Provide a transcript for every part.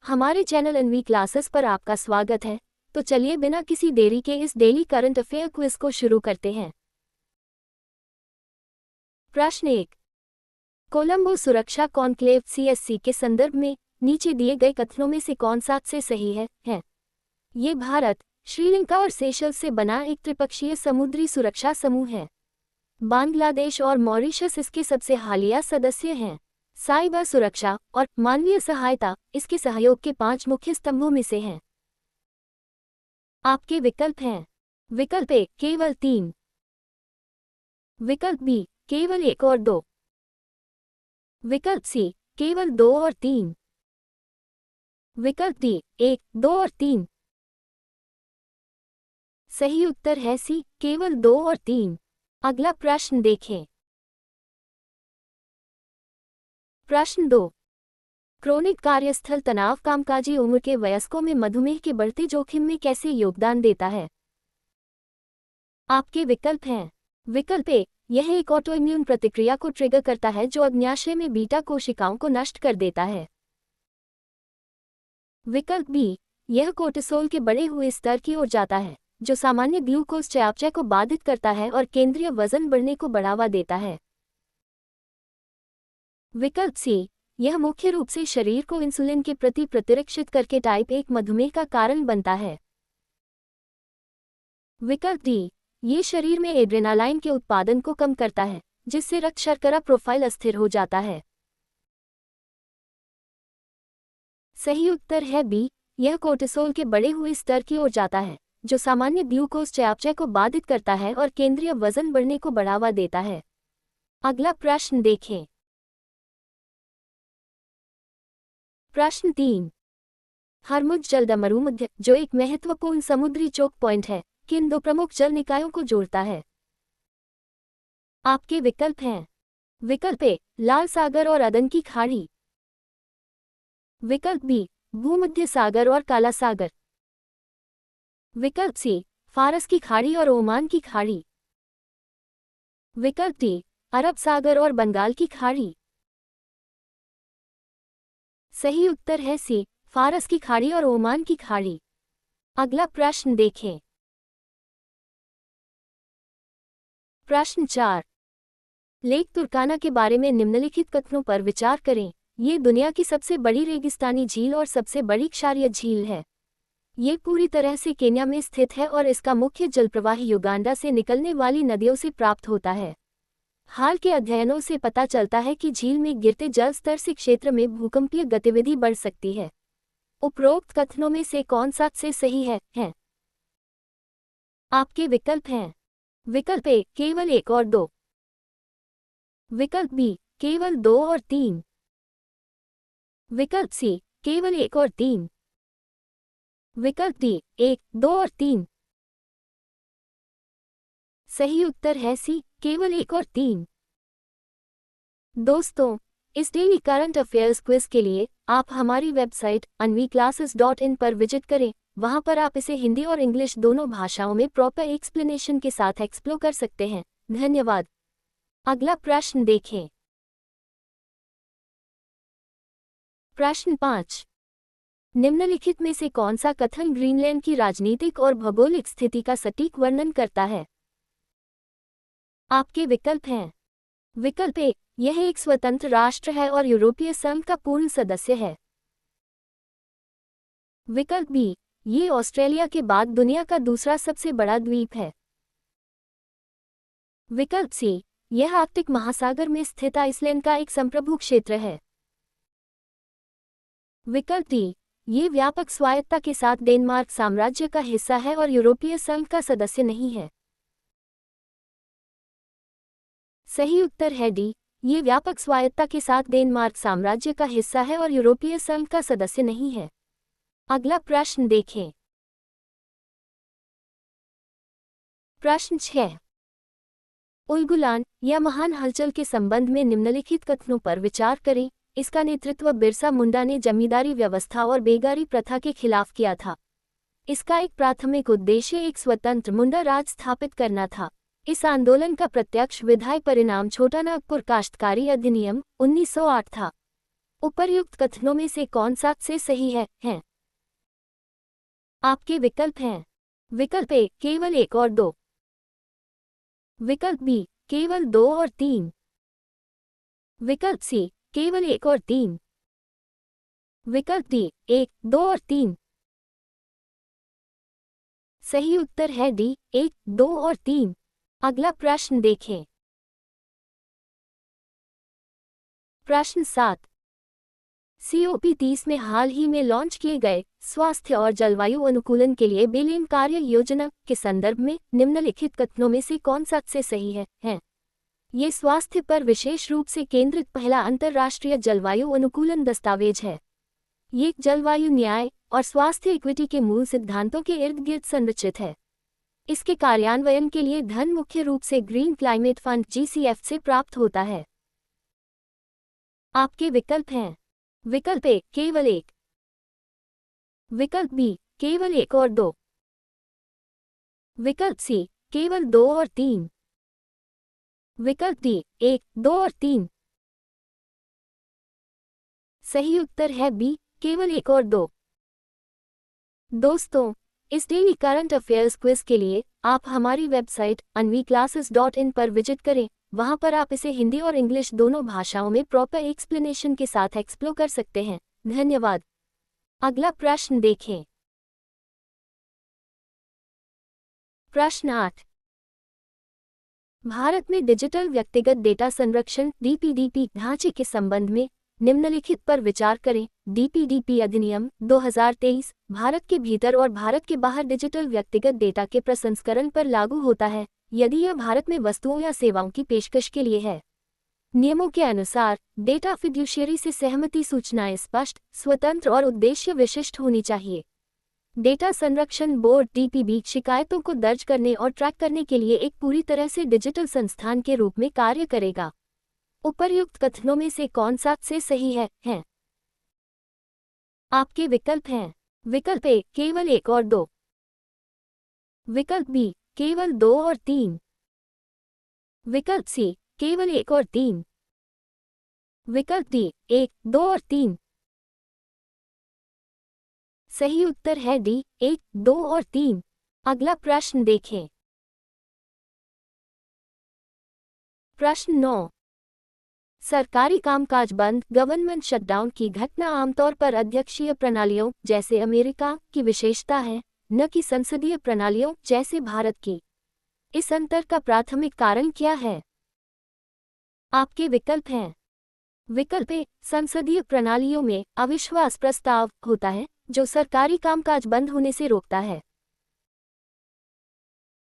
हमारे चैनल अनवी क्लासेस पर आपका स्वागत है। तो चलिए बिना किसी देरी के इस डेली करंट अफेयर क्विज को शुरू करते हैं। प्रश्न 1। कोलंबो सुरक्षा कॉन्क्लेव CSC के संदर्भ में नीचे दिए गए कथनों में से कौन सा से सही है? ये भारत, श्रीलंका और सेशल्स से बना एक त्रिपक्षीय समुद्री सुरक्षा समूह है। बांग्लादेश और मॉरिशस इसके सबसे हालिया सदस्य हैं। साइबर सुरक्षा और मानवीय सहायता इसके सहयोग के 5 मुख्य स्तंभों में से हैं। आपके विकल्प हैं। विकल्प ए केवल 3, विकल्प बी केवल 1 और 2, विकल्प सी केवल 2 और 3, विकल्प डी 1, 2 और 3। सही उत्तर है सी केवल 2 और 3। अगला प्रश्न देखें। प्रश्न 2। क्रोनिक कार्यस्थल तनाव कामकाजी उम्र के वयस्कों में मधुमेह के बढ़ते जोखिम में कैसे योगदान देता है? आपके विकल्प हैं। विकल्प ए यह एक ऑटोइम्यून प्रतिक्रिया को ट्रिगर करता है जो अग्न्याशय में बीटा कोशिकाओं को नष्ट कर देता है। विकल्प बी यह कोर्टिसोल के बढ़े हुए स्तर की ओर जाता है जो सामान्य ग्लूकोज चयापचय को बाधित करता है और केंद्रीय वजन बढ़ने को बढ़ावा देता है। विकल्प सी यह मुख्य रूप से शरीर को इंसुलिन के प्रति प्रतिरक्षित करके टाइप 1 मधुमेह का कारण बनता है। विकल्प डी ये शरीर में एड्रेनालाइन के उत्पादन को कम करता है जिससे रक्त शर्करा प्रोफाइल अस्थिर हो जाता है। सही उत्तर है बी यह कोर्टिसोल के बढ़े हुए स्तर की ओर जाता है जो सामान्य ग्लूकोज चयापचय को बाधित करता है और केंद्रीय वजन बढ़ने को बढ़ावा देता है। अगला प्रश्न देखें। प्रश्न 3। हरमुज जलदमरू मध्य जो एक महत्वपूर्ण समुद्री चोक पॉइंट है किन 2 प्रमुख जल निकायों को जोड़ता है? आपके विकल्प हैं। विकल्प ए लाल सागर और अदन की खाड़ी, विकल्प बी भूमध्य सागर और काला सागर, विकल्प सी फारस की खाड़ी और ओमान की खाड़ी, विकल्प डी अरब सागर और बंगाल की खाड़ी। सही उत्तर है सी फारस की खाड़ी और ओमान की खाड़ी। अगला प्रश्न देखें। प्रश्न 4। लेक तुर्काना के बारे में निम्नलिखित कथनों पर विचार करें। ये दुनिया की सबसे बड़ी रेगिस्तानी झील और सबसे बड़ी क्षारीय झील है। ये पूरी तरह से केन्या में स्थित है और इसका मुख्य जलप्रवाह युगांडा से निकलने वाली नदियों से प्राप्त होता है। हाल के अध्ययनों से पता चलता है कि झील में गिरते जल स्तर से क्षेत्र में भूकंपीय गतिविधि बढ़ सकती है। उपरोक्त कथनों में से कौन सा से सही है? आपके विकल्प हैं। विकल्प ए केवल 1 और 2, विकल्प बी केवल 2 और 3, विकल्प सी केवल 1 और 3, विकल्प डी 1, 2 और 3। सही उत्तर है सी केवल 1 और 3। दोस्तों, इस डेली करंट अफेयर्स क्विज के लिए आप हमारी वेबसाइट anviclasses.in पर विजिट करें। वहां पर आप इसे हिंदी और इंग्लिश दोनों भाषाओं में प्रॉपर एक्सप्लेनेशन के साथ एक्सप्लोर कर सकते हैं। धन्यवाद। अगला प्रश्न देखें। प्रश्न 5। निम्नलिखित में से कौन सा कथन ग्रीनलैंड की राजनीतिक और भौगोलिक स्थिति का सटीक वर्णन करता है? आपके विकल्प हैं। विकल्प ए यह एक स्वतंत्र राष्ट्र है और यूरोपीय संघ का पूर्ण सदस्य है, विकल्प बी ये ऑस्ट्रेलिया के बाद दुनिया का दूसरा सबसे बड़ा द्वीप है, विकल्प सी यह आर्कटिक महासागर में स्थित आइसलैंड का एक संप्रभु क्षेत्र है, विकल्प डी ये व्यापक स्वायत्तता के साथ डेनमार्क साम्राज्य का हिस्सा है और यूरोपीय संघ का सदस्य नहीं है। सही उत्तर है डी ये व्यापक स्वायत्तता के साथ डेनमार्क साम्राज्य का हिस्सा है और यूरोपीय संघ का सदस्य नहीं है। अगला प्रश्न देखें। प्रश्न 6। उलगुलान या महान हलचल के संबंध में निम्नलिखित कथनों पर विचार करें। इसका नेतृत्व बिरसा मुंडा ने जमींदारी व्यवस्था और बेगारी प्रथा के खिलाफ किया था। इसका एक प्राथमिक उद्देश्य एक स्वतंत्र मुंडा राज स्थापित करना था। इस आंदोलन का प्रत्यक्ष विधायी परिणाम छोटा नागपुर काश्तकारी अधिनियम 1908 था। उपर्युक्त कथनों में से कौन सा से सही है? हैं आपके विकल्प हैं। विकल्प ए केवल 1 और 2, विकल्प बी केवल 2 और 3, विकल्प सी केवल 1 और 3, विकल्प डी 1, 2 और 3। सही उत्तर है डी 1, 2 और 3। अगला प्रश्न देखें। प्रश्न 7। COP30 में हाल ही में लॉन्च किए गए स्वास्थ्य और जलवायु अनुकूलन के लिए बिलियन कार्य योजना के संदर्भ में निम्नलिखित कथनों में से कौन सा से सही है? ये स्वास्थ्य पर विशेष रूप से केंद्रित पहला अंतर्राष्ट्रीय जलवायु अनुकूलन दस्तावेज है। ये जलवायु न्याय और स्वास्थ्य इक्विटी के मूल सिद्धांतों के इर्द गिर्द संरचित है। इसके कार्यान्वयन के लिए धन मुख्य रूप से ग्रीन क्लाइमेट फंड GCF से प्राप्त होता है। आपके विकल्प हैं। विकल्प ए केवल 1, विकल्प बी केवल 1 और 2, विकल्प सी केवल 2 और 3, विकल्प डी 1, 2 और 3। सही उत्तर है बी केवल 1 और 2। दोस्तों, इस डेली करंट अफेयर्स क्विज के लिए आप हमारी वेबसाइट anviclasses.in पर विजिट करें। वहां पर आप इसे हिंदी और इंग्लिश दोनों भाषाओं में प्रॉपर एक्सप्लेनेशन के साथ एक्सप्लोर कर सकते हैं। धन्यवाद। अगला प्रश्न देखें। प्रश्न 8। भारत में डिजिटल व्यक्तिगत डेटा संरक्षण DPDP ढांचे के संबंध में निम्नलिखित पर विचार करें। DPDP अधिनियम 2023 भारत के भीतर और भारत के बाहर डिजिटल व्यक्तिगत डेटा के प्रसंस्करण पर लागू होता है, यदि यह भारत में वस्तुओं या सेवाओं की पेशकश के लिए है। नियमों के अनुसार डेटा फिड्यूशियरी से सहमति सूचनाएं स्पष्ट, स्वतंत्र और उद्देश्य विशिष्ट होनी चाहिए। डेटा संरक्षण बोर्ड DPB शिकायतों को दर्ज करने और ट्रैक करने के लिए एक पूरी तरह से डिजिटल संस्थान के रूप में कार्य करेगा। उपर्युक्त कथनों में से कौन सा से सही है? आपके विकल्प हैं। विकल्प ए केवल 1 और 2, विकल्प बी केवल 2 और 3, विकल्प सी केवल 1 और 3, विकल्प डी 1, 2 और 3। सही उत्तर है डी 1, 2 और 3। अगला प्रश्न देखें। प्रश्न 9। सरकारी कामकाज बंद गवर्नमेंट शटडाउन की घटना आमतौर पर अध्यक्षीय प्रणालियों जैसे अमेरिका की विशेषता है, न कि संसदीय प्रणालियों जैसे भारत की। इस अंतर का प्राथमिक कारण क्या है? आपके विकल्प हैं। विकल्प ए संसदीय प्रणालियों में अविश्वास प्रस्ताव होता है जो सरकारी कामकाज बंद होने से रोकता है।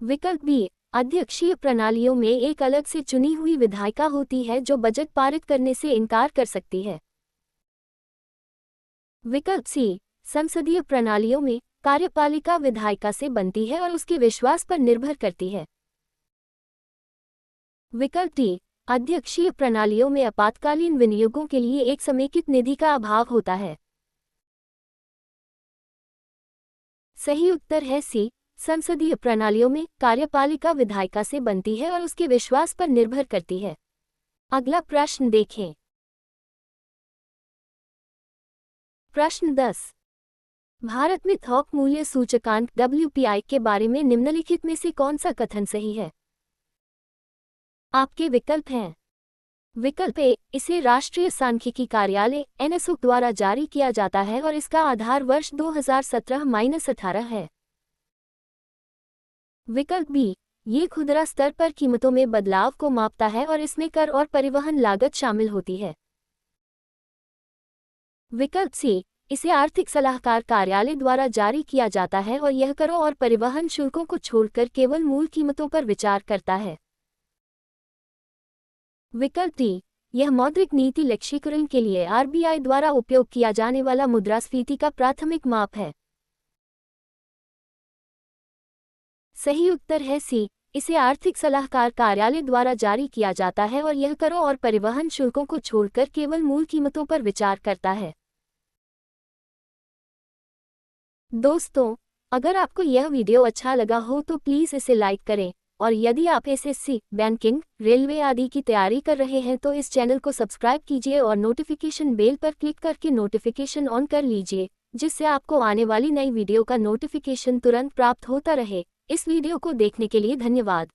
विकल्प बी अध्यक्षीय प्रणालियों में एक अलग से चुनी हुई विधायिका होती है जो बजट पारित करने से इनकार कर सकती है। विकल्प सी संसदीय प्रणालियों में कार्यपालिका विधायिका से बनती है और उसके विश्वास पर निर्भर करती है। विकल्प डी अध्यक्षीय प्रणालियों में आपातकालीन विनियोगों के लिए एक समेकित निधि का अभाव होता है। सही उत्तर है सी संसदीय प्रणालियों में कार्यपालिका विधायिका से बनती है और उसके विश्वास पर निर्भर करती है। अगला प्रश्न देखें। प्रश्न 10। भारत में थोक मूल्य सूचकांक WPI के बारे में निम्नलिखित में से कौन सा कथन सही है? आपके विकल्प हैं। विकल्प ए इसे राष्ट्रीय सांख्यिकी कार्यालय NSO द्वारा जारी किया जाता है और इसका आधार वर्ष 2017-18 है। विकल्प बी ये खुदरा स्तर पर कीमतों में बदलाव को मापता है और इसमें कर और परिवहन लागत शामिल होती है। विकल्प सी इसे आर्थिक सलाहकार कार्यालय द्वारा जारी किया जाता है और यह करों और परिवहन शुल्कों को छोड़कर केवल मूल कीमतों पर विचार करता है। विकल्प डी यह मौद्रिक नीति लक्ष्यीकरण के लिए RBI द्वारा उपयोग किया जाने वाला मुद्रास्फीति का प्राथमिक माप है। सही उत्तर है सी इसे आर्थिक सलाहकार कार्यालय द्वारा जारी किया जाता है और यह करों और परिवहन शुल्कों को छोड़कर केवल मूल कीमतों पर विचार करता है। दोस्तों, अगर आपको यह वीडियो अच्छा लगा हो तो प्लीज़ इसे लाइक करें और यदि आप एसएससी, बैंकिंग, रेलवे आदि की तैयारी कर रहे हैं तो इस चैनल को सब्सक्राइब कीजिए और नोटिफिकेशन बेल पर क्लिक करके नोटिफिकेशन ऑन कर लीजिए, जिससे आपको आने वाली नई वीडियो का नोटिफिकेशन तुरंत प्राप्त होता रहे। इस वीडियो को देखने के लिए धन्यवाद।